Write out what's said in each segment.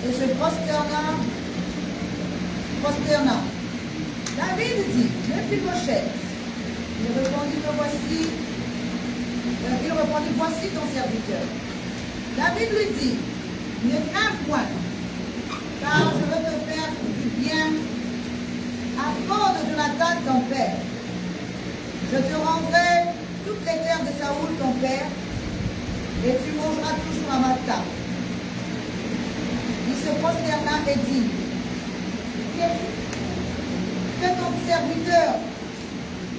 et se prosterna. David dit, Méphibosheth, il répondit, voici ton serviteur. David lui dit, ne crains point, car je veux te faire du bien à cause de Jonathan ton père. Je te rendrai toutes les terres de Saoul ton père, et tu mangeras toujours à ma table. Il se prosterna et dit, que ton serviteur,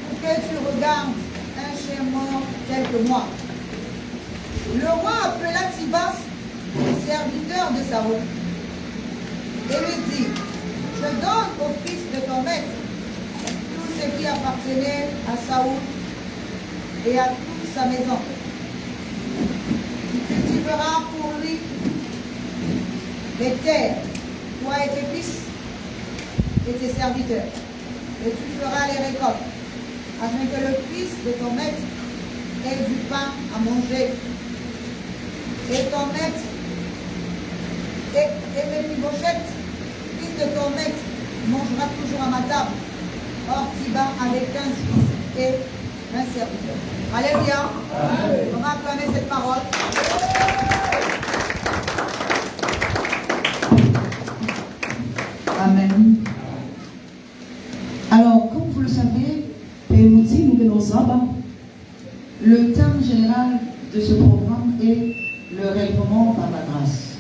pour que tu regardes un chien mort tel que moi. Le roi appela Siba, serviteur de Saoul, et lui dit, je donne au fils de ton maître tout ce qui appartenait à Saoul et à toute sa maison. Tu cultiveras pour lui les terres, toi et tes fils et tes serviteurs, et tu feras les récoltes, afin que le fils de ton maître ait du pain à manger. Et ton maître, et Méphibosheth, fils de ton maître, mangera toujours à ma table. Or, Siba avait 15 fils et 20 serviteurs. Alléluia. On va acclamer cette parole. Amen. Alors, comme vous le savez, le thème général de ce programme est le règlement par la grâce.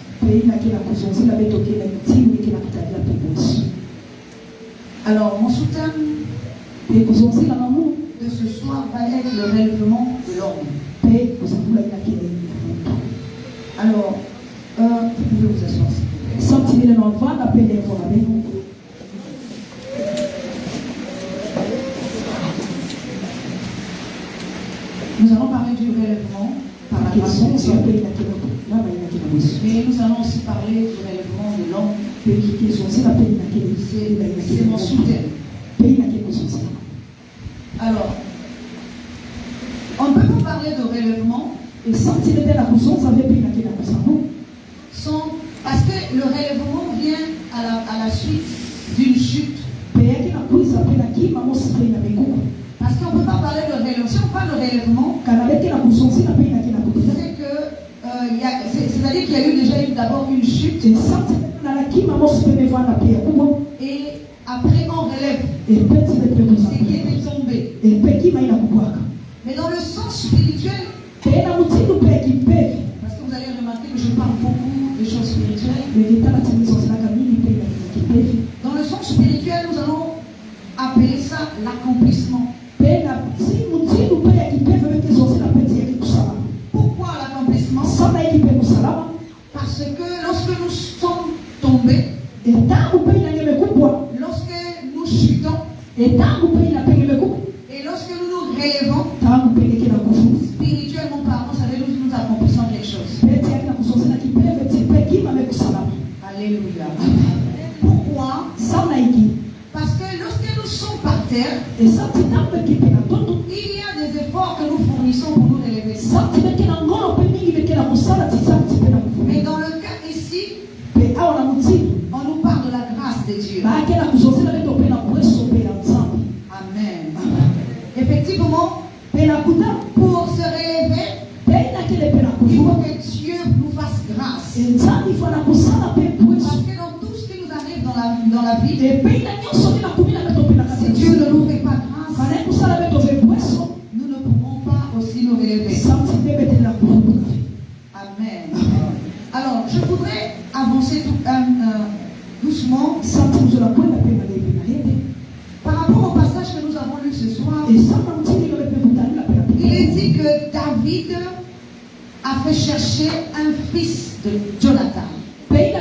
Alors, mon sous-thème de ce soir va être le règlement de l'homme. Alors, vous pouvez vous asseoir. Nous allons parler du relèvement par la grâce de Dieu. Mais nous allons aussi parler du relèvement de l'homme. C'est mon sous-thème. Alors, on ne peut pas parler de relèvement parce que le relèvement vient à la suite d'une chute. Parce qu'on ne peut pas parler de relèvement. Si on parle de relèvement, c'est-à-dire qu'il y a eu déjà d'abord une chute. Et après on relève ce qui était tombé. Mais dans le sens spirituel, parce que vous allez remarquer que je parle beaucoup de choses spirituelles. Dans le sens spirituel, nous allons appeler ça l'accomplissement. Pourquoi l'accomplissement? Parce que lorsque nous sommes tombés, lorsque nous chutons, et lorsque nous nous relevons, spirituellement parlant, ça veut dire que nous accomplissons quelque chose. Alléluia. Pourquoi? Parce que lorsque nous sommes par terre, il y a des efforts que nous fournissons pour nous relever. Mais dans le cas ici, on nous parle de la grâce de Dieu. Amen. Effectivement, pour se relever, il faut que Dieu nous fasse grâce. Parce que dans tout ce qui nous arrive dans la vie, si Dieu ne nous fait pas grâce, nous ne pourrons pas aussi nous relever. Amen. Alors, je voudrais avancer doucement par rapport au passage que nous avons lu ce soir. Il est dit que David a fait chercher un fils de Jonathan. Mais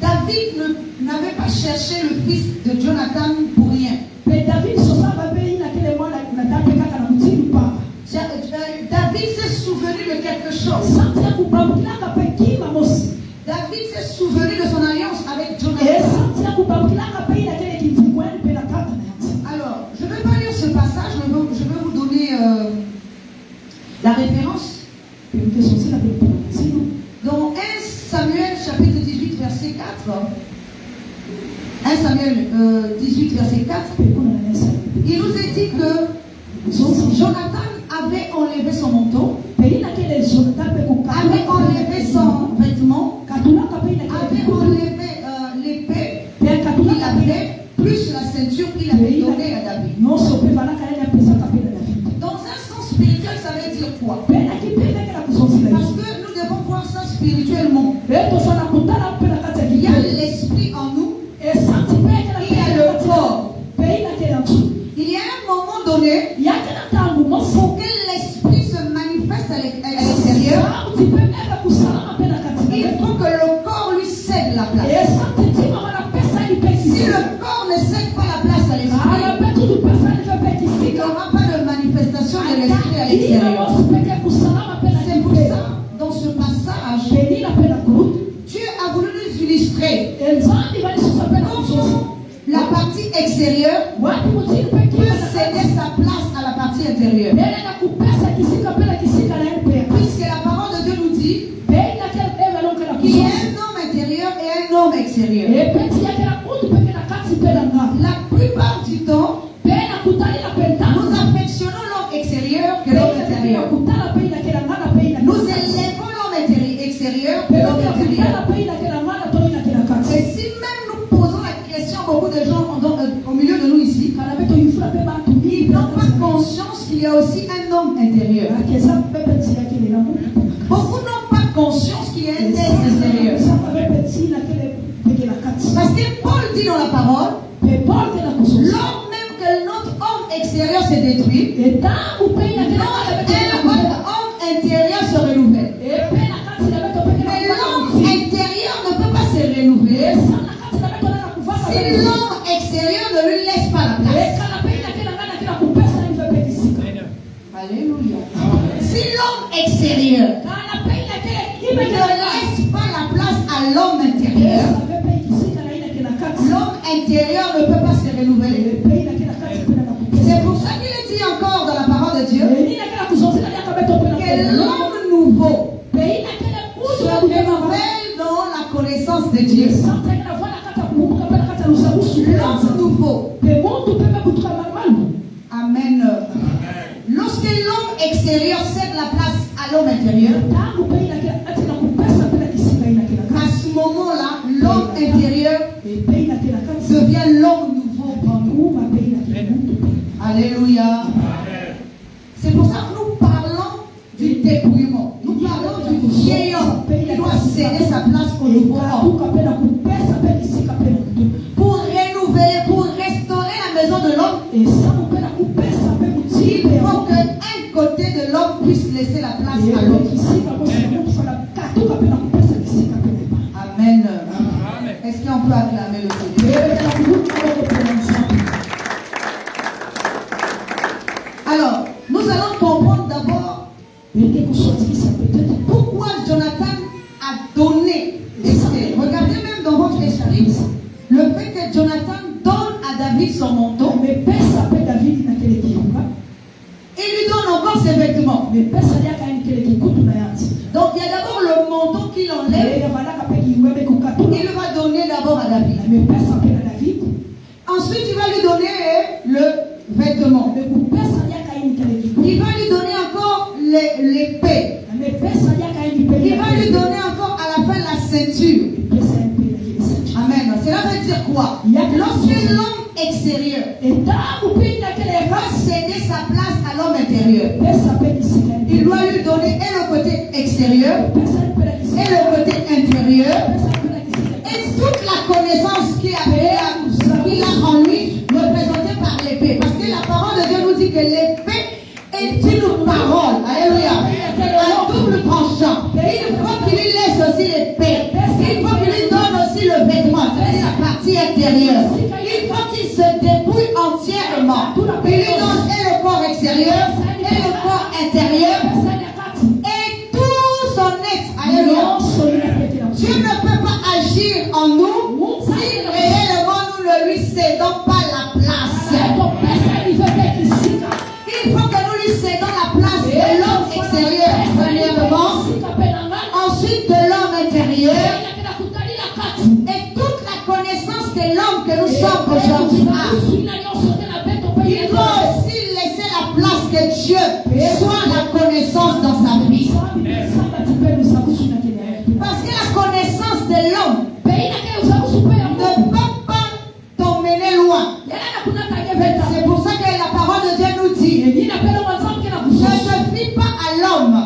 David n'avait pas cherché le fils de Jonathan pour rien. David s'est souvenu de quelque chose. David s'est souvenu de son alliance avec Jonathan. Alors, je ne vais pas lire ce passage, je vais vous donner la référence. Dans 1 Samuel chapitre 18 verset 4, 1 Samuel 18 verset 4, il nous est dit que Jonathan avait enlevé son manteau, avait enlevé son vêtement, avait enlevé l'épée qu'il avait, plus la ceinture qu'il avait donnée à David. Dans un sens spirituel, ça veut dire quoi? Parce que nous devons voir ça spirituellement. Il y a l'esprit en nous, il y a le corps. Il y a un moment donné, pour que l'esprit se manifeste à l'extérieur, il faut que le corps lui cède la place. Si le corps ne cède pas la place à l'esprit, il n'y aura pas de manifestation de l'esprit à l'extérieur. C'est pour ça, dans ce passage, Dieu a voulu nous illustrer comment la partie extérieure peut céder sa place à la partie intérieure. Puisque la parole de Dieu nous dit qu'il y a un homme intérieur et un homme extérieur. La plupart du temps, nous affectionnons l'homme extérieur que l'homme intérieur. Nous élevons l'homme extérieur que l'homme intérieur. Et si même nous posons la question, beaucoup de gens au milieu de nous ici, ils n'ont pas conscience qu'il y a aussi un homme intérieur. Beaucoup n'ont pas conscience qu'il y a un être intérieur. Parce que Paul dit dans la parole, lors même que notre homme extérieur se détruit, notre homme intérieur se renouvelle. Mais l'homme intérieur ne peut pas se renouveler si l'homme extérieur ne lui laisse pas la place. Alléluia. Si l'homme extérieur ne laisse pas la place à l'homme intérieur, l'homme intérieur ne peut pas se renouveler. C'est pour ça qu'il est dit encore dans la parole de Dieu que l'homme nouveau se renouvelle dans la connaissance de Dieu. L'homme nouveau. Amen. Lorsque l'homme extérieur cède la place à l'homme intérieur, à ce moment-là, l'homme intérieur devient l'homme nouveau en nous. Alléluia. C'est pour ça que nous parlons du dépouillement. Nous parlons du vieil homme qui doit céder sa place au nouveau homme. Pour renouveler, pour restaurer la maison de l'homme, il faut qu'un côté de l'homme puisse laisser la place à l'autre. Amen. Est-ce qu'on peut acclamer le Seigneur? Alors, nous allons comprendre d'abord pourquoi Jonathan a donné Esther. Regardez même dans votre esprit le fait que Jonathan donne à David son manteau. Il lui donne encore ses vêtements. Donc il y a d'abord le manteau qu'il enlève. Il va donner d'abord à David. Ensuite il va lui donner le vêtement. Il va lui donner encore l'épée. Il va lui donner encore à la fin la ceinture. Amen. Cela veut dire quoi? Lorsque l'homme extérieur va céder sa place à l'homme intérieur, il doit lui donner et le côté extérieur et le côté intérieur et toute la connaissance qu'il a en lui, représentée par l'épée. Parce que la parole de Dieu nous dit que l'épée est une parole. Alléluia. Un double tranchant. Il faut qu'il lui laisse aussi l'épée. Il faut qu'il lui donne aussi le vêtement. C'est la partie intérieure. Il faut qu'il se dépouille entièrement. Il lui donne et le corps extérieur et le corps intérieur et tout son être. Alléluia. Dieu ne peut pas agir en nous si réellement nous ne lui cédons pas la place. Il faut que nous lui cédons la place de l'homme extérieur, premièrement. qu'aujourd'hui a. Il doit aussi laisser la place que Dieu soit la connaissance dans sa vie. Parce que la connaissance de l'homme ne peut pas t'emmener loin. C'est pour ça que la parole de Dieu nous dit, ne te fie pas à l'homme,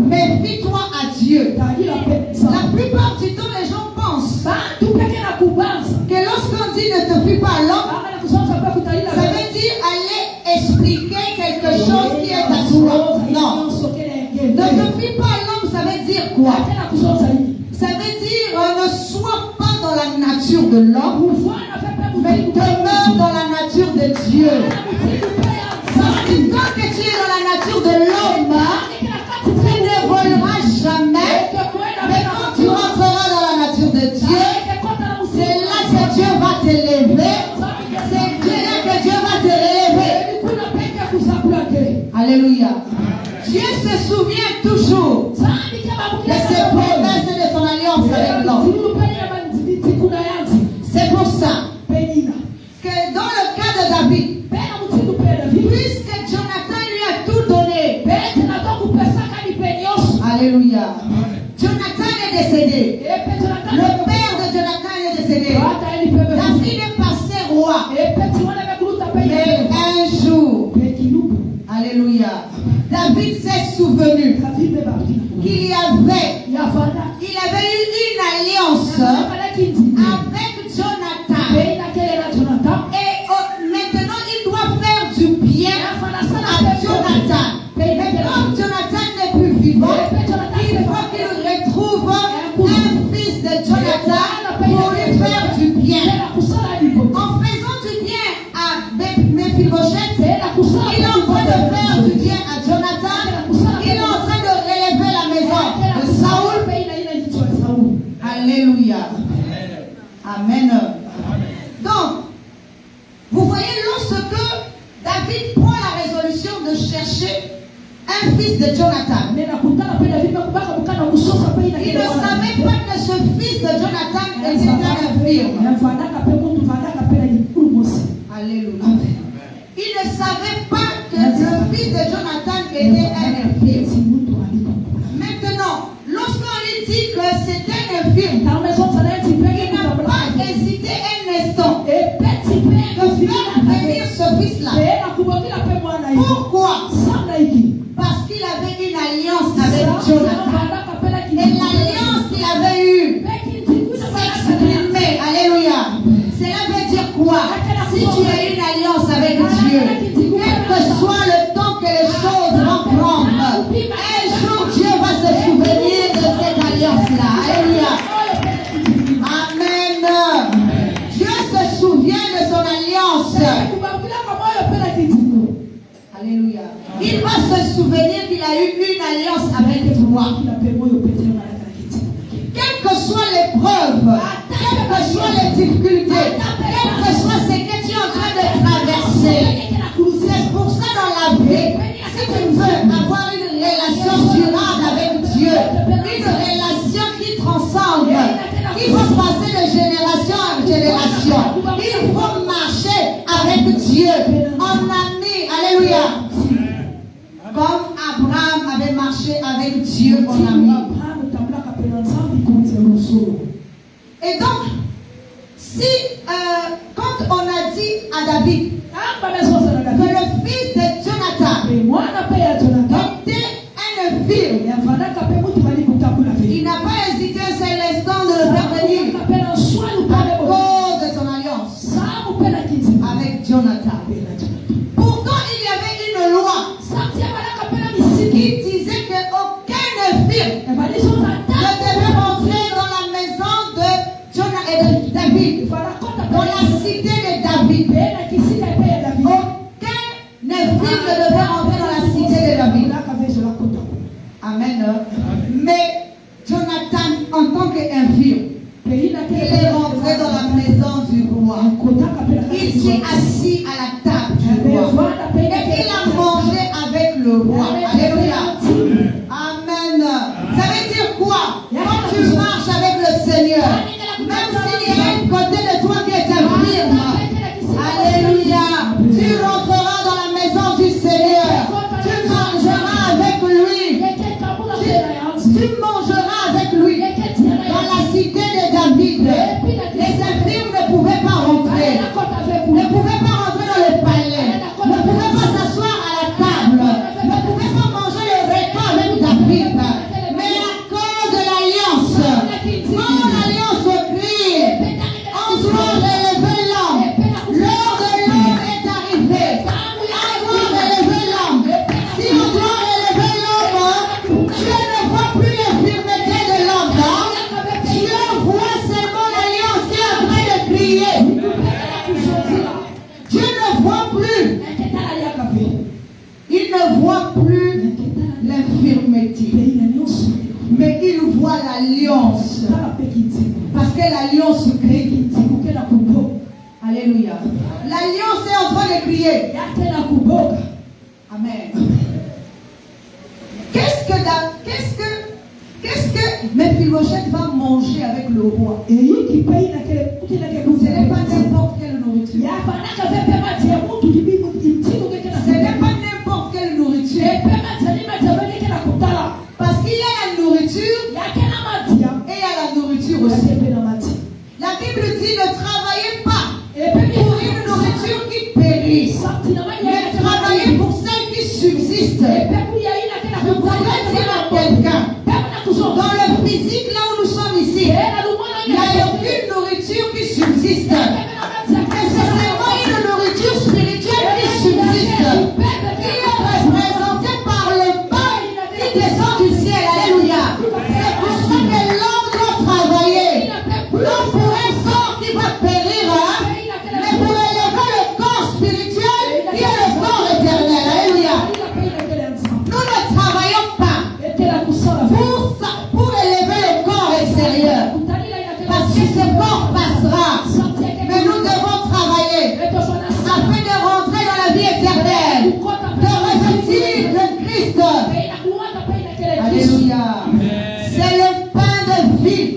mais fie-toi à Dieu. La plupart du temps, les gens pensent que lorsqu'on dit ne te fie pas à l'homme, ça veut dire aller expliquer quelque chose qui est à toi. Non. Ne te fie pas à l'homme, ça veut dire quoi? Ça veut dire ne sois pas dans la nature de l'homme, mais demeure dans la nature de Dieu. Parce que tant que tu es dans la nature de l'homme, tu ne voleras jamais. Mais quand tu rentreras dans la nature de Dieu, c'est là que Dieu va t'élever. C'est là que Dieu va te relever. Alléluia. Dieu se souvient toujours de ses promesses et de son alliance avec l'homme. C'est pour ça que dans le cas de David, puisque Jonathan lui a tout donné, alléluia, Jonathan est décédé. Le père de Jonathan est décédé. David est passé roi. Mais un jour, alléluia, David s'est souvenu qu'il y avait eu une alliance avec Jonathan. Et maintenant, il doit faire du bien à Jonathan. Mais comme Jonathan n'est plus vivant, il faut qu'il retrouve un fils de Jonathan pour lui faire du bien. En faisant du bien à Mephibosheth, il est en train de faire du bien à Jonathan. Il est en train de relever la maison de Saoul. Alléluia. Amen. Donc, vous voyez, lorsque David prend la résolution de chercher un fils de Jonathan, il ne savait pas que ce fils de Jonathan était un infirme. Alléluia. Il ne savait pas que le fils de Jonathan était un infirme. Maintenant, lorsqu'on lui dit que c'est un infirme, il n'a pas hésité un instant de faire venir ce fils-là. Pourquoi? Parce qu'il avait une alliance avec Jonathan. Et l'alliance qu'il avait eue s'exprimait. Alléluia. Cela veut dire quoi? Si tu as une alliance avec Dieu, quel que soit le temps que les choses vont prendre, un jour Dieu va se souvenir de cette alliance-là. Alléluia. Amen. Dieu se souvient de son alliance. Alléluia. Il va se souvenir qu'il a eu une alliance avec toi. Quelle que soit l'épreuve, quelles que soient les difficultés, quel que soit ce que tu es en train de traverser, c'est pour ça dans la vie, si tu veux avoir une relation durable avec Dieu, une relation qui transcende, qui va passer de génération en génération, il faut marcher avec Dieu en ami. Alléluia. Comme Abraham avait marché avec Dieu en ami. Et donc, si quand on a dit à David que le fils de Jonathan était un infirme, il n'a pas hésité un seul instant de le faire venir à cause de son alliance avec Jonathan. Pourtant, il y avait une loi qui disait qu'aucun infirme ne devait rentrer dans la maison de Jonathan et de David, dans la cité de David. Aucun infirme ne devait rentrer dans la cité de David. Amen. Mais Jonathan, en tant qu'infirme, il est rentré dans la maison du roi. Il s'est assis à la table du roi. Et il a mangé avec le roi. Alléluia. Amen. Ça veut dire quoi? Quand tu marches avec le Seigneur, même s'il y a un côté de toi qui est infirme, fermeté. Mais il voit l'alliance. Parce que l'alliance crée. Alléluia. L'alliance est en train de crier. Amen. Qu'est-ce que Mephibosheth va manger avec le roi? Ce n'est pas n'importe quelle nourriture. Ce n'est pas n'importe quelle nourriture. Parce qu'il y a la nourriture et il y a la nourriture aussi. La Bible dit ne travaillez pas pour une nourriture qui périt, mais travaillez pour celle qui subsiste. Je voudrais dire à quelqu'un, dans le physique, là où nous sommes ici, il n'y a aucune nourriture qui subsiste. Mais c'est vraiment une nourriture spirituelle qui subsiste, qui est représentée par le pain qui descend du ciel. Alléluia. C'est pour ça que l'homme doit travailler. Non pour un sort qui va périr, mais pour élever le corps spirituel qui est le corps éternel. Alléluia. Nous ne travaillons pas pour élever le corps extérieur, parce que ce corps passera, mais nous devons travailler afin de rentrer dans la vie éternelle, de revêtir le Christ. Alléluia. C'est le pain de vie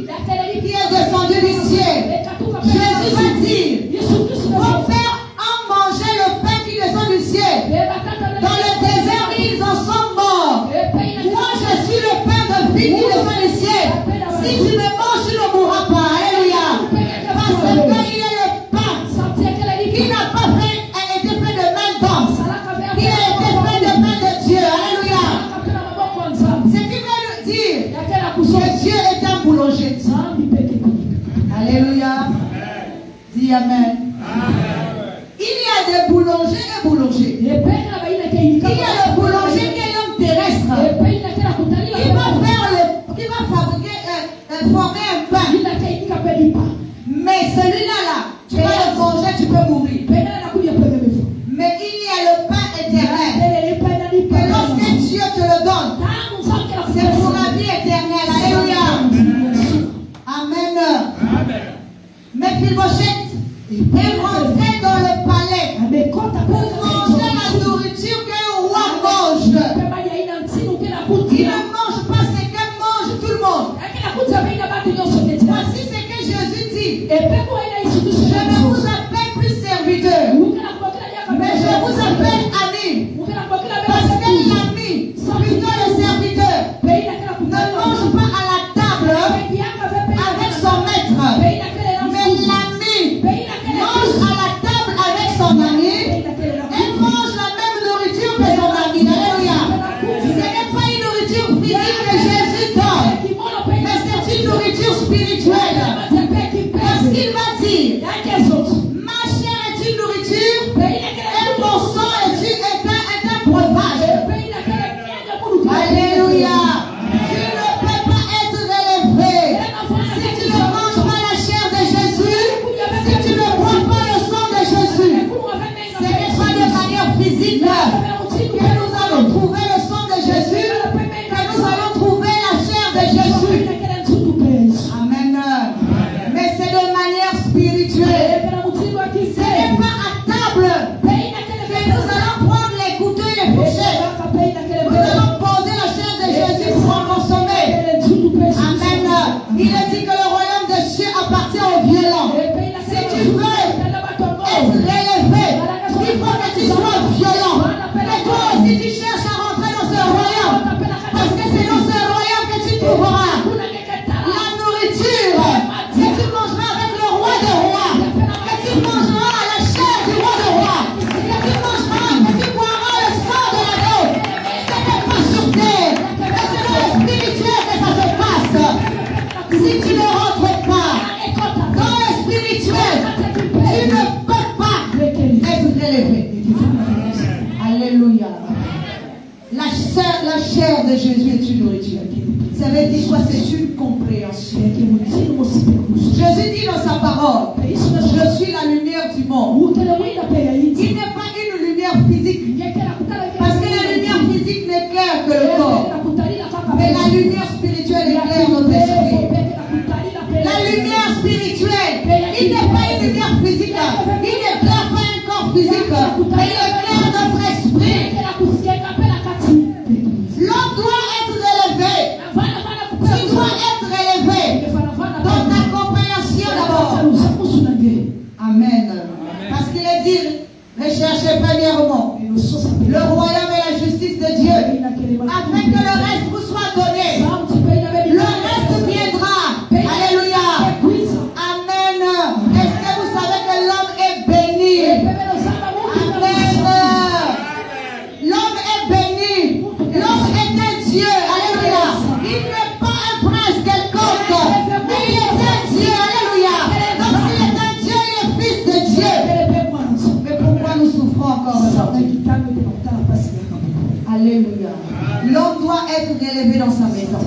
qui est descendu du ciel. Jésus va dire, vos pères ont mangé le pain qui descend du ciel. Dans le désert, ils en sont morts. Moi, je suis le pain de vie qui descend du ciel. Si tu me manges, tu ne mourras pas. Alléluia. Parce qu'il est le pain qui n'a pas été fait de main d'homme, qui a été fait de main de Dieu. Alléluia. Ce qui veut dire que Dieu est un boulanger. Alléluia. Dis Amen. Il y a des boulangers et boulangers. Il y a le boulanger qui est l'homme terrestre. Qui va fabriquer, former un pain. Mais celui-là, tu vas le manger, tu peux mourir. Mais il y a le pain éternel. Que lorsque Dieu te le donne, c'est pour la vie éternelle. Alléluia. Amen. Mephibosheth est rentré dans le palais pour manger la nourriture que le roi mange. Il ne mange pas ce que mange tout le monde. Voici ce que Jésus dit. Je ne vous appelle plus serviteur, mais je vous appelle ami. Parce que l'ami, plutôt le serviteur, ne mange pas à la table avec son maître. Mais l'ami mange à la table avec son ami et mange la même nourriture que son ami. Alléluia. Ce n'est pas une nourriture physique que Jésus donne, mais c'est une nourriture spirituelle. Parce qu'il va dire, ma chair est une nourriture et mon sang est un breuvage. Alléluia. Tu ne peux pas être élevé si tu ne manges pas la chair de Jésus, si tu ne bois pas le sang de Jésus. Ce n'est pas de manière physique que nous allons trouver le sang de Jésus, que nous allons trouver la chair de Jésus. Amen. Mais c'est de manière spirituelle. Ce n'est pas à table que nous allons prendre les couteaux et les fourchettes. Nous allons poser la chair de Jésus pour en consommer. Amen. Il est dit que le royaume des cieux appartient aux violents. Si tu veux être élevé, il faut que tu sois violent. Et toi aussi tu cherches à rentrer dans ce royaume. Parce que c'est dans ce royaume que tu trouveras la nourriture. Que tu mangeras avec le roi des rois. Que tu mangeras la chair du roi des rois. Que tu boiras le sang de l'agneau. Ce n'est pas sur terre, mais c'est dans le spirituel que ça se passe. Si tu ne rentres pas dans le spirituel, tu ne peux pas être élevé. Alléluia. La chair de Jésus est une nourriture. Ça veut dire quoi? C'est une compréhension. Jésus dit dans sa parole, je suis la lumière du monde. Il n'est pas une lumière physique. Parce que la lumière physique n'éclaire que le corps. la lumière spirituelle éclaire notre esprit. La lumière spirituelle, il n'est pas une lumière physique. Il n'éclaire pas un corps physique, mais il éclaire notre esprit. L'homme doit être élevé. Tu dois être élevé dans ta compréhension d'abord. Amen. Parce qu'il est dit, recherchez premièrement le royaume et la justice de Dieu, afin que le reste vous soit donné. Le reste viendra. Alléluia. Amen. Est-ce que vous savez que l'homme est béni? Amen. L'homme est béni. L'homme est un Dieu. Alléluia. Il n'est pas un prince quelconque, mais il est un Dieu. Alléluia. Donc s'il est un Dieu, il est fils de Dieu. Mais pourquoi nous souffrons encore aujourd'hui? Alléluia. L'homme doit être élevé dans sa maison.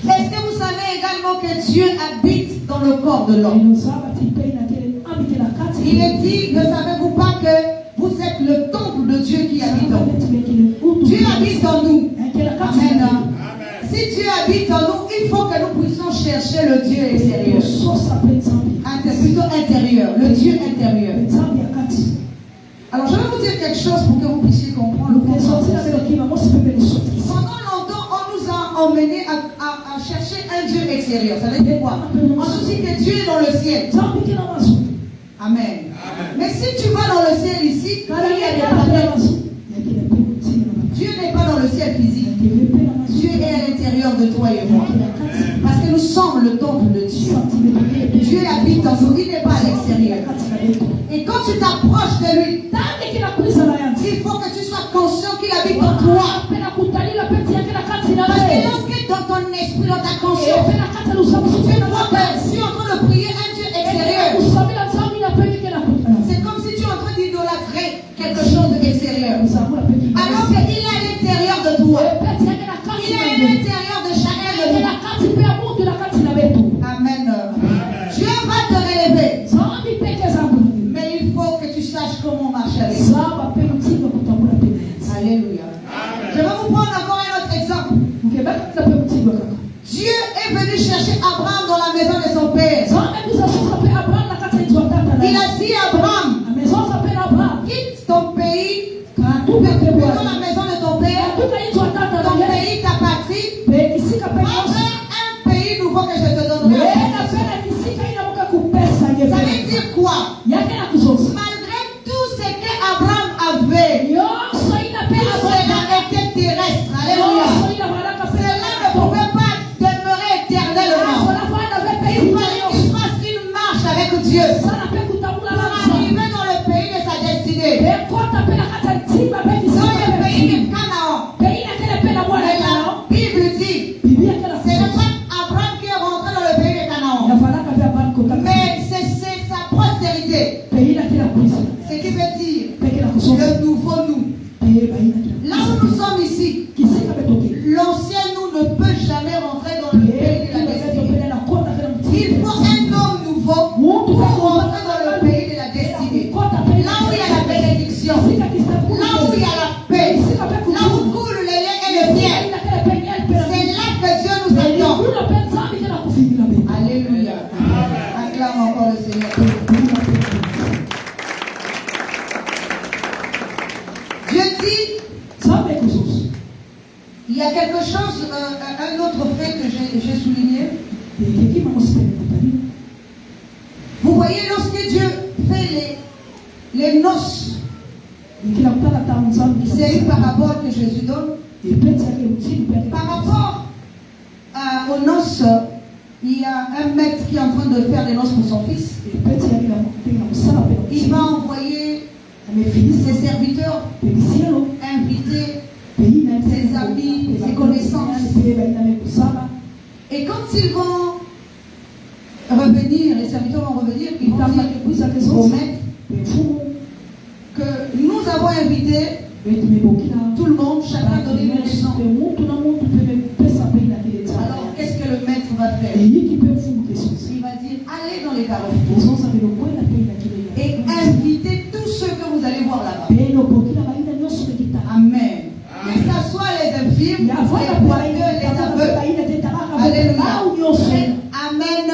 Est-ce que vous savez également que Dieu habite dans le corps de l'homme? Il est dit, ne savez-vous pas que vous êtes le temple de Dieu qui habite en vous? Dieu habite en nous. Amen. Si Dieu habite en nous, il faut que nous puissions chercher le Dieu extérieur. Plutôt intérieur, le Dieu intérieur. Alors je vais vous dire quelque chose pour que vous puissiez comprendre. Pendant longtemps, on nous a emmenés à chercher un Dieu extérieur. Ça veut dire quoi? On nous dit que Dieu est dans le ciel. Amen. Mais si tu vas dans le ciel ici, il y a des problèmes. Dieu n'est pas dans le ciel physique. Dieu est à l'intérieur de toi et moi. Parce que nous sommes le temple de Dieu. Dieu habite en nous, il n'est pas à l'extérieur. Et quand tu t'approches de lui, il faut que tu sois conscient qu'il habite en toi. Parce que lorsque dans ton esprit, dans ta conscience, tu vois que je suis en train de prier un Dieu extérieur. C'est comme si tu es en train d'idolâtrer quelque chose d'extérieur. Alors qu'il est à l'intérieur de toi. Il est à l'intérieur de chacun de nous. Amen. Dieu va te relever. Mais il faut que tu saches comment marcher avec lui. Alléluia. Je vais vous prendre encore un autre exemple. Dieu est venu chercher Abraham dans la maison de son père. Il a dit à Abraham, quitte ton pays, plutôt la maison de ton père, ton pays, ta patrie, entre un pays nouveau que je te donnerai. Ça veut dire quoi? Malgré tout ce qu'Abraham avait, cela était terrestre. Alléluia. Cela ne pouvait pas demeurer éternellement. Il fallait qu'il fasse une marche avec Dieu pour arriver dans le pays de sa destinée. Dans le pays de Canaan. Et la Bible dit, c'est le peuple Abraham qui est rentré dans le pays de Canaan. Mais c'est sa postérité. Ce qui veut dire le nouveau nous. Là où nous sommes ici, l'ancien nous ne peut jamais rentrer dans le pays de la destinée. Il faut un homme nouveau pour rentrer dans le pays de la destinée. Là où il y a la bénédiction, là où il y a la paix, là où coule le lait et le miel, c'est là que Dieu nous attend. Alléluia. Acclame encore le Seigneur. Dieu dit, il y a quelque chose, un autre fait que j'ai souligné. Vous voyez, lorsque Dieu fait les noces, c'est une parabole que Jésus donne. Par rapport aux noces, il y a un maître qui est en train de faire les noces pour son fils. Il va envoyer ses serviteurs, inviter ses amis, ses connaissances. Et quand ils vont revenir, les serviteurs vont revenir, ils vont dire au maître que nous avons invité tout le monde, chacun donner une leçon. Alors qu'est-ce que le maître va faire? Il va dire, allez dans les carrefours et invitez tous ceux que vous allez voir là-bas. Amen. Que ce soit les infirmes, les boiteux, les aveugles. Alléluia. Amen.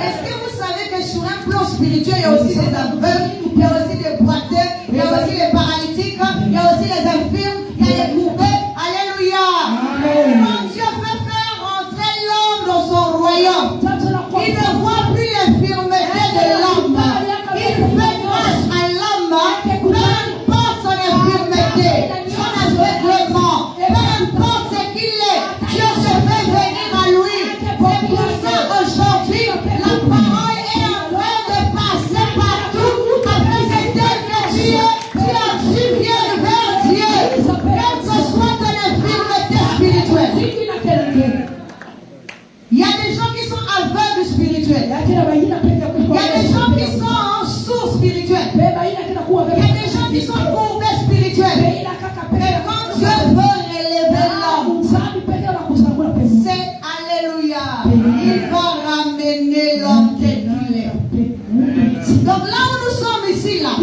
Est-ce que vous savez que sur un plan spirituel, il y a aussi des aveugles, il y a aussi des boiteux, il y a aussi les paralytiques, il y a aussi les infirmes, il y a les coupés. Alléluia. Quand Dieu fait faire rentrer l'homme dans son royaume, il ne voit plus l'infirmité de l'homme. Il fait grâce à l'homme, peu importe son infirmité, son aveuglement, peu importe ce qu'il est, Dieu se fait venir à lui. Pour ça, aujourd'hui, la parole est en train de passer partout, afin que tel que tu viennes vers Dieu, quelle que soit ton infirmité spirituelle. Il y a des gens qui sont aveugles spirituels. Il y a des gens qui sont sourds spirituels. Il y a des gens qui sont courbés spirituels. Et quand Dieu veut relever l'homme, c'est alléluia. Il va ramener l'homme tel qu'il est. Donc là où nous sommes ici, là, on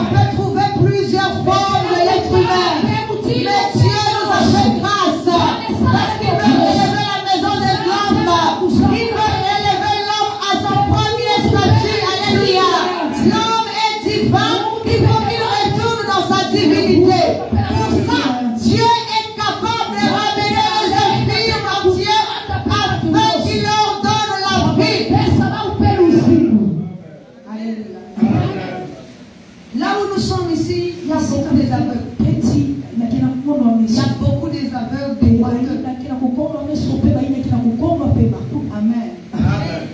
peut trouver plusieurs formes de l'être humain. Mais Dieu nous a fait grâce. Parce qu'il veut relever la maison de l'homme. Il veut relever l'homme à son premier statut. Alléluia. L'homme est divin. Il faut qu'il retourne dans sa divinité. Pour ça, Dieu est capable de ramener les infirmes à Dieu afin qu'il leur donne la vie. Alléluia. Là où nous sommes ici, il y a beaucoup des aveugles. Il y a beaucoup des aveugles, des boiteux. Amen.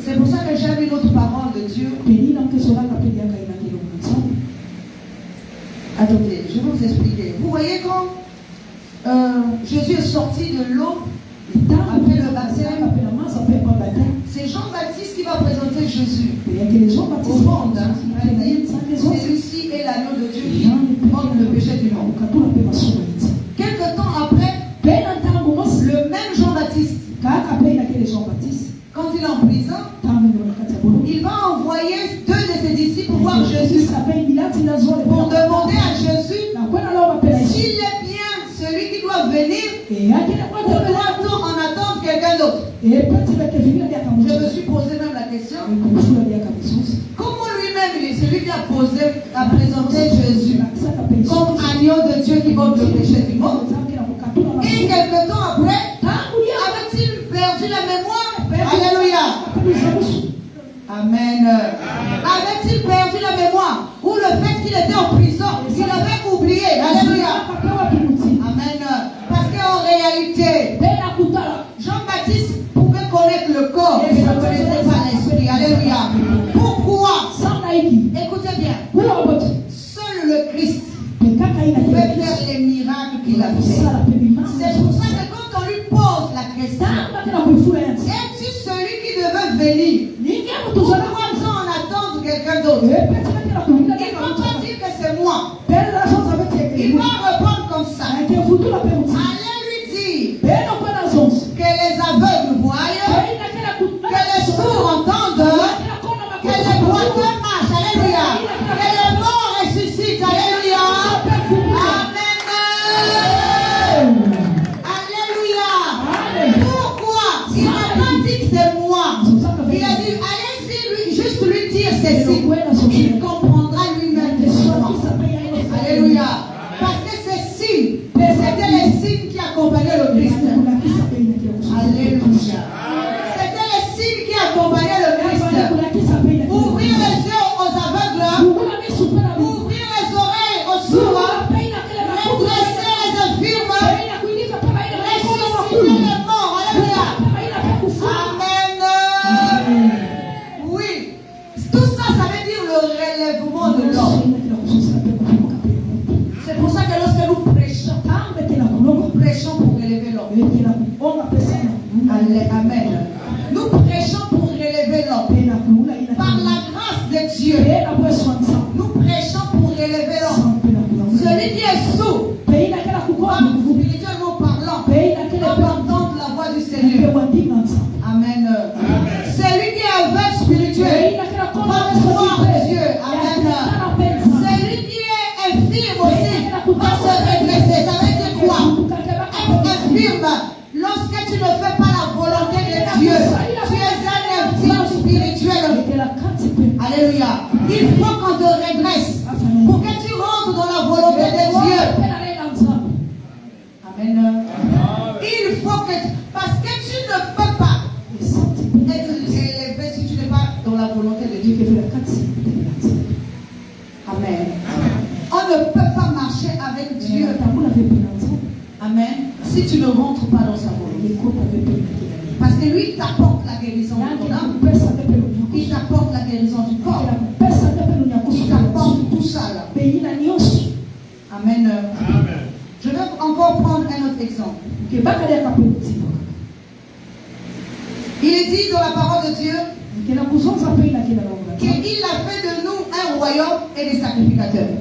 C'est pour ça que j'aime une autre parole de Dieu. Attendez, je vais vous expliquer. Vous voyez quand Jésus est sorti de l'eau après le baptême, c'est Jean-Baptiste qui va présenter Jésus au monde. Celui-ci est l'agneau de Dieu qui porte le péché du monde. Quelque temps après, le même Jean-Baptiste, quand il est en prison, il va envoyer 2 de ses disciples pour voir Jésus, pour demander à Jésus s'il est bien celui qui doit venir, ou doit-on en attendre quelqu'un d'autre. Je me suis posé même la question, comment lui-même, celui qui a présenté Jésus comme agneau de Dieu qui porte le péché du monde, et quelque temps après, avait-il perdu la mémoire? Alléluia. Amen. Avait-il perdu la mémoire? Ou le fait qu'il était en prison, il avait oublié? Alléluia. Amen. Parce qu'en réalité, Jean-Baptiste pouvait connaître le corps, mais il ne connaissait pas l'esprit. Alléluia. Pourquoi? Écoutez bien. Seul le Christ peut faire les miracles qu'il a fait. C'est pour ça que quand on lui pose la question, es-tu celui qui devait venir? Pourquoi en attendre quelqu'un d'autre? Il ne va pas dire que c'est moi. Il va répondre comme ça. Allez lui dire que les aveugles voient, que les sourds entendent, que les boiteux marchent. Alléluia. Que les morts ressuscitent. Alléluia. Alléluia. Pourquoi? Il n'a pas dit que c'est moi. Il a dit, allez-y, juste lui dire ceci. Il comprendra lui-même que c'est moi. Alléluia. Parce que ces signes, c'était les signes qui accompagnaient le Christ. Alléluia. C'était les signes qui accompagnaient le Christ. Ouvrir les yeux aux aveugles, ouvrir les oreilles aux sourds, redresser les infirmes, ressusciter les morts. Alléluia. Amen. Oui. Tout ça, ça veut dire le relèvement de l'homme. C'est pour ça que lorsque nous prêchons pour relever l'homme. Amen. Nous prêchons pour relever l'homme. Par la grâce de Dieu, nous prêchons pour relever l'homme. Celui qui est sourd, spirituellement parlant, va entendre la voix du Seigneur. Amen. Celui qui est aveugle spirituel va voir Dieu. Amen. Celui qui est infirme aussi va se redresser. Ça veut dire quoi? infirme. Lorsque tu ne fais pas la volonté de Dieu, tu es un infirme spirituel. Alléluia. Il faut qu'on te redresse pour que tu rentres dans la volonté de Dieu. Amen. Il faut que... Parce que tu ne peux pas être élevé si tu n'es pas dans la volonté de Dieu. Amen. On ne peut pas marcher avec Dieu. Amen. Si tu ne rentres pas dans sa volonté. Parce que lui t'apporte la guérison de ton âme. Il t'apporte la guérison du corps. Il t'apporte tout ça là. Amen. Je vais encore prendre un autre exemple. Il est dit dans la parole de Dieu qu'il a fait de nous un royaume et des sacrificateurs.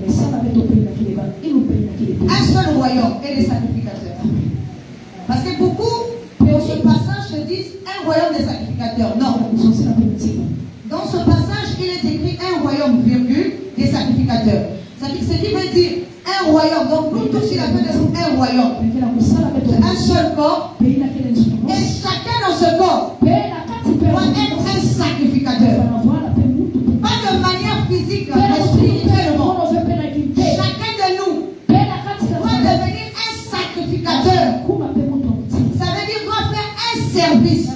Un seul royaume et des sacrificateurs. Parce que beaucoup, dans ce passage, se disent un royaume des sacrificateurs. Non. Dans ce passage, il est écrit un royaume, virgule, des sacrificateurs. C'est-à-dire ce qui veut dire un royaume. Donc nous tous, il a fait de nous un royaume. Un seul corps. Et chacun dans ce corps doit être un sacrificateur. Pas de manière physique, mais spirituellement. Chacun de nous doit devenir un sacrificateur. Ça veut dire doit faire un service.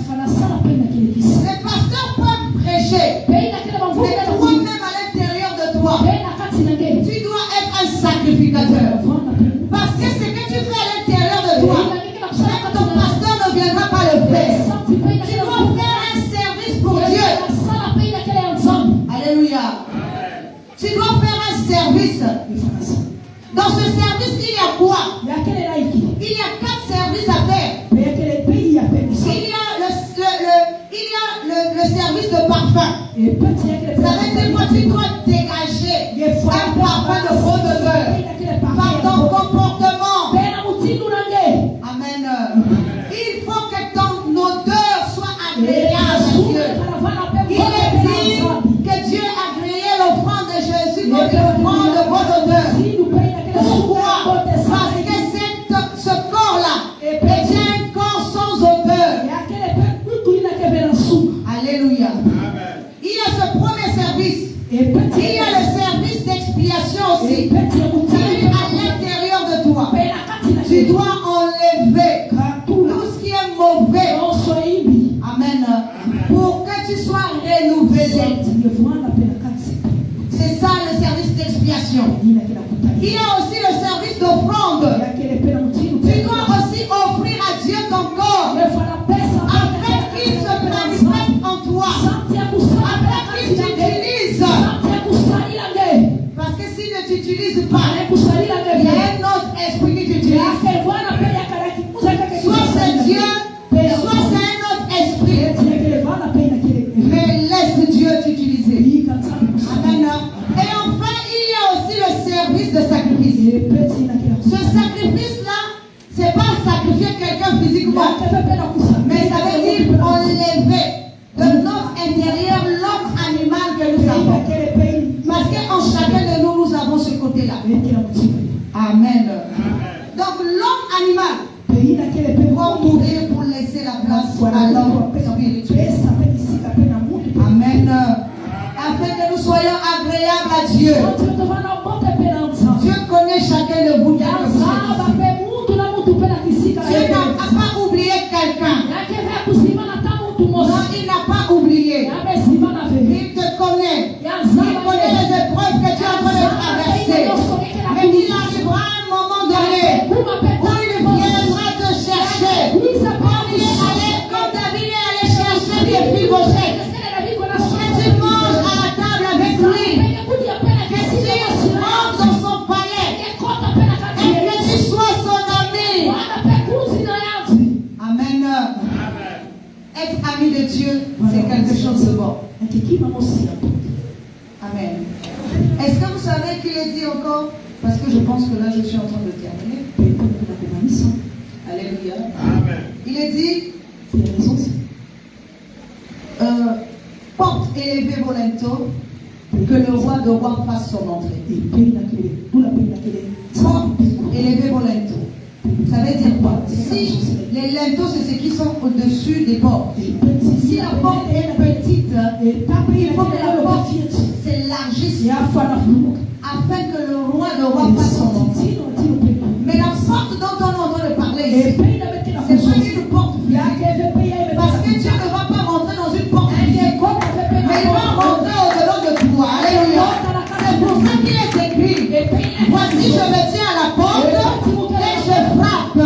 Les pasteurs peuvent prêcher, mais toi-même à l'intérieur de toi, tu dois être un sacrificateur. Parce que ce que tu fais à l'intérieur de toi, même ton pasteur ne viendra pas le faire. Tu dois faire un service pour Dieu. Alléluia. Tu dois faire un service. Dans ce service, il y a quoi? Il y a 4 services à faire. Il y a le service de parfum. Ça veut dire que tu dois dégager un parfum de bonne odeur par ton comportement. Amen. Il faut que ton odeur soit agréable à Dieu. Il est dit que Dieu a créé l'offrande de Jésus comme une offrande de bonne odeur. Pourquoi? Parce que ce corps-là est un corps sans odeur. Alléluia. Il y a ce premier service. Il y a le service d'expiation aussi. À l'intérieur de toi, tu dois enlever tout ce qui est mauvais. Amen. Pour que tu sois renouvelé. C'est ça le service d'expiation. Il y a aussi le service d'offrande. Tu dois aussi offrir à Dieu ton corps afin qu'il se manifeste en toi, afin qu'il t'utilise. Parce que s'il ne t'utilise pas, il y a un autre esprit qui t'utilise. Soit c'est Dieu, soit c'est un autre esprit. Mais laisse Dieu t'utiliser. Amen. Et enfin, il y a aussi le service de sacrifice. Ce sacrifice-là, c'est pas sacrifier quelqu'un physiquement, mais ça veut dire enlever de notre intérieur l'homme animal que nous avons. Parce qu'en chacun de nous, nous avons ce côté-là. Amen. Donc l'homme animal doit mourir pour laisser la place à l'homme spirituel. Amen. Afin que nous soyons agréables à Dieu. Dieu connaît chacun de vous. Dieu n'a pas oublié quelqu'un. Non, il n'a pas oublié. Il te connaît. Il connaît les épreuves que tu es en train de traverser. Mais il arrivera un moment donné où il viendra te chercher. Comme David est allé chercher des Méphibosheth. Que tu manges à la table avec lui. Que tu rentres dans son palais. Et que tu sois son ami. Amen. Être ami de Dieu, c'est quelque chose de bon. Amen. Est-ce que vous savez qu'il est dit encore? Parce que je pense que là, je suis en train de terminer. Alléluia. Amen. Il est dit porte élevée volonto, que le roi de rois fasse son entrée. Porte élevée volonto. Ça veut dire quoi? Si les linteaux, c'est ceux qui sont au-dessus des portes. Si la porte est petite, il faut que la porte s'élargisse afin que le roi ne voit pas son entrée. Mais la porte dont on est en train de parler, c'est pas une porte physique. Parce que Dieu ne va pas rentrer dans une porte physique, mais il va rentrer au-dedans de toi. Alléluia. C'est pour ça qu'il est écrit: voici, je me tiens à la porte et je frappe.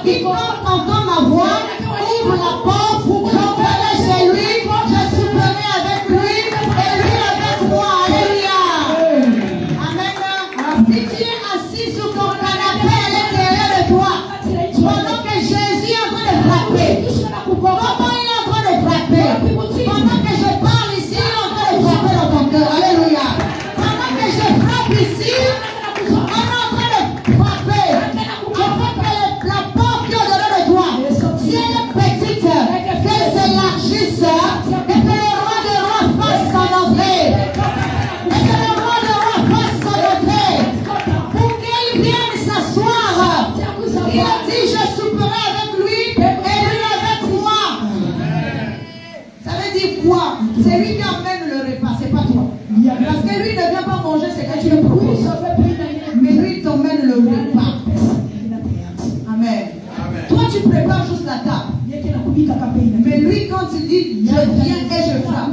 Quiconque entend ma voix, ouvre la porte, j'entrerai chez lui, je souperai avec lui et lui avec moi. Alléluia. Amen. Si tu es assis sur ton canapé à l'intérieur de toi, pendant que Jésus est en train de frapper, comment il est en train de frapper? Pendant que je parle ici, il est en train de frapper dans ton cœur. Alléluia. Pendant que je frappe ici, on est en train de frapper. Afin que la porte qui est au-delà de toi, si elle est petite, qu'elle s'élargisse et que le roi de rois fasse son entrée. Et que le roi de rois fasse son entrée. Pour qu'il vienne s'asseoir. Il a dit: je souperai avec lui et lui avec moi. Ça veut dire quoi? C'est lui qui emmène le repas, c'est pas toi. Parce que lui ne vient pas manger ce que tu lui proposes. Mais lui, il t'emmène le repas. Amen. Toi, tu prépares juste la table. Mais lui, quand il dit: je viens et je frappe,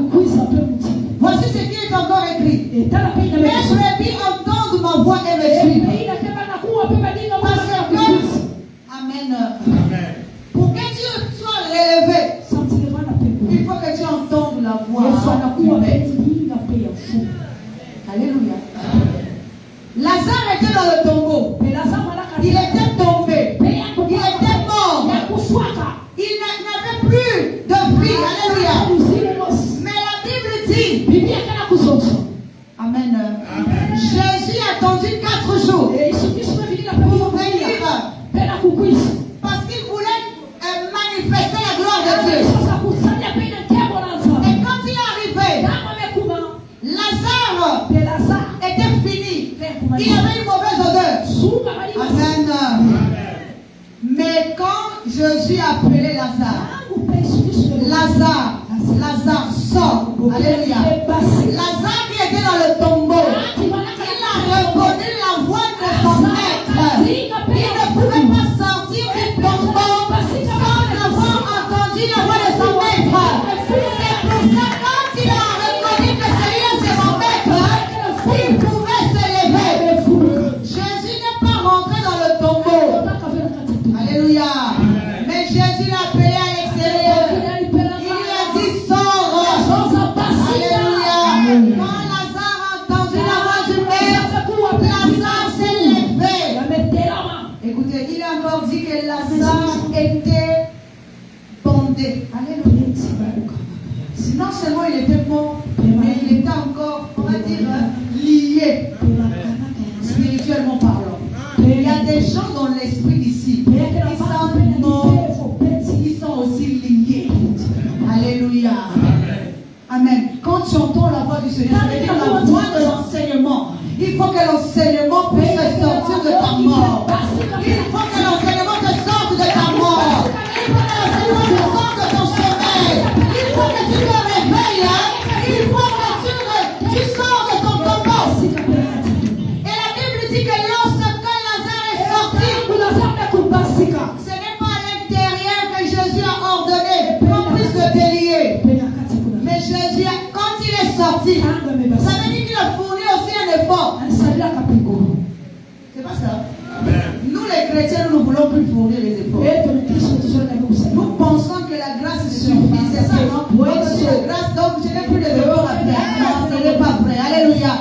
voici ce qui est encore écrit: mes brebis entendent ma voix et me suivent. Parce que Amen. Pour que tu sois relevé, il faut que tu entendes la voix du Maître. Alléluia. Lazare était dans le tombeau. Il était tombé. Il était mort. Il n'avait plus de vie. Alléluia. Mais la Bible dit: Amen. Jésus a attendu 4 jours pour venir. Parce qu'il voulait manifester la gloire de Dieu. Et quand il est arrivé, Lazare était fini. Il avait une mauvaise odeur. Amen. Mais quand Jésus a appelé Lazare sort. Alléluia. Lazare qui était dans le tombeau, il a reconnu la voix de son maître. Il ne pouvait pas sortir du tombeau sans avoir entendu la voix de son maître. C'est pour ça quand il a reconnu que celui-là c'est mon maître, il pouvait se lever. Jésus n'est pas rentré dans le tombeau. Alléluia. Mais Jésus l'a appelé à l'extérieur. Il lui a dit: sors. Alléluia. Quand Lazare a entendu la voix du Maître, Lazare s'est levé. Écoutez, il a encore dit que Lazare était bondé. Alléluia. Non seulement il était mort, mais il était encore, on va dire, lié, spirituellement parlant. Il y a des gens dans l'esprit d'ici, ils sont morts, ils sont aussi liés. Alléluia. Amen. Quand tu entends la voix du Seigneur, ça veut dire la voix de l'enseignement. Il faut que l'enseignement puisse sortir de ta mort. Il faut que l'enseignement te sorte de ta mort. Il faut que l'enseignement te sorte de ton sommeil. Il faut que tu te réveilles. Il faut que tu sors de ton tombeau. Et la Bible dit que lorsque Lazare est sorti, ce n'est pas à l'intérieur que Jésus a ordonné qu'on puisse le délier. Mais Jésus, quand il est sorti, ça veut dire qu'il a fourni aussi un effort. C'est pas ça. Nous les chrétiens, nous ne voulons plus fournir les efforts. Nous pensons que la grâce suffit. C'est ça, non? La grâce, donc je n'ai plus de efforts à faire. Non, ce n'est pas vrai. Alléluia.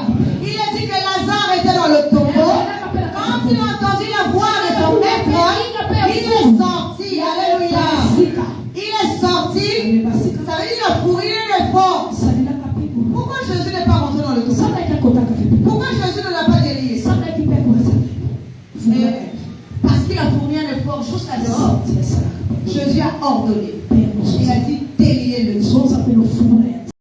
Il a dit que Lazare était dans le tombeau. Quand il a entendu la voix de son maître, il est sorti. Alléluia. Il est sorti. Ça veut dire qu'il a fourni un effort. Pourquoi Jésus n'est pas rentré dans le tombeau? Pourquoi Jésus ne l'a pas délié? Parce qu'il a fourni un effort jusqu'à dehors. Jésus a ordonné.